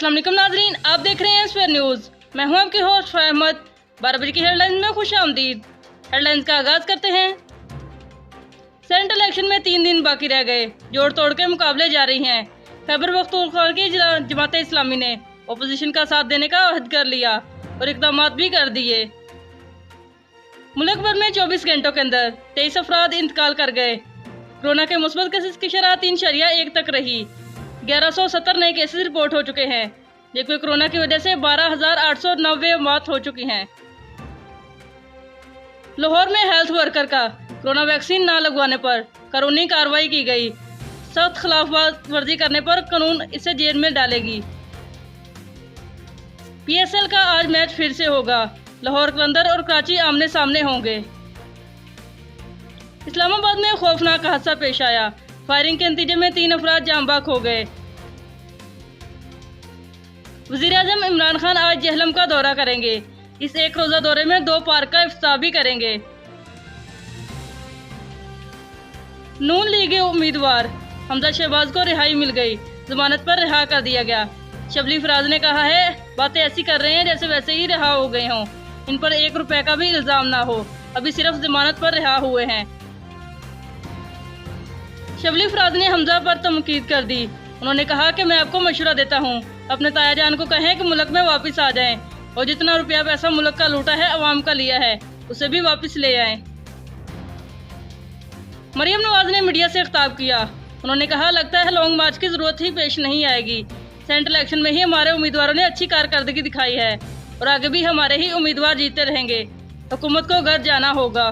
अस्सलाम वालेकुम नाजरीन, आप देख रहे हैं स्फेयर न्यूज़। मैं हूं आपकी होस्ट अहमद। 12 बजे की हेडलाइंस में खुश आमदीद। हेडलाइंस का आगाज करते हैं। सेंट्रल इलेक्शन में 3 दिन बाकी रह गए, जोड़ तोड़ के मुकाबले जारी हैं। खैबर पख्तूनख्वा की जमात इस्लामी ने अपोजिशन का साथ देने का अहद कर लिया और इकदाम भी कर दिए। मुल्क भर में 24 घंटों के अंदर 23 अफराद इंतकाल कर गए। कोरोना के मुस्बत केसेस की शरह 3.1 तक रही। 1170 नए केसेस रिपोर्ट हो चुके हैं, जबकि कोरोना की वजह से 12,890 मौत हो चुकी हैं। लाहौर में हेल्थ वर्कर का कोरोना वैक्सीन ना लगवाने पर कानूनी कार्रवाई की गई। सख्त खिलाफ वर्जी करने पर कानून इसे जेल में डालेगी। PSL का आज मैच फिर से होगा। लाहौर कलंदर और कराची आमने सामने होंगे। इस्लामाबाद में खौफनाक हादसा पेश आया। फायरिंग के नतीजे में 3 अफराद जान बाक हो गए। वज़ीर-ए-आज़म इमरान खान आज जहलम का दौरा करेंगे। इस एक रोज़ा दौरे में 2 पार्क का इफ्तिताह भी करेंगे। नून लीग के उम्मीदवार हमजा शहबाज को रिहाई मिल गई, जमानत पर रिहा कर दिया गया। शबली फराज ने कहा है, बातें ऐसी कर रहे हैं जैसे वैसे ही रिहा हो गए हों। इन पर 1 रुपए का भी इल्जाम ना हो, अभी सिर्फ जमानत पर रिहा हुए हैं। शबली फराज ने हमजा पर तमकीद कर दी। उन्होंने कहा कि मैं आपको मशवरा देता हूँ, अपने ताया जान को कहें कि मुल्क में वापस आ जाएं और जितना रुपया पैसा मुल्क का लूटा है, अवाम का लिया है, उसे भी वापस ले आएं। मरियम नवाज ने मीडिया से खिताब किया। उन्होंने कहा, लगता है लॉन्ग मार्च की जरूरत ही पेश नहीं आएगी। सेंट्रल इलेक्शन में ही हमारे उम्मीदवारों ने अच्छी कारकर्दगी दिखाई है और आगे भी हमारे ही उम्मीदवार जीतते रहेंगे। हुकूमत को घर जाना होगा।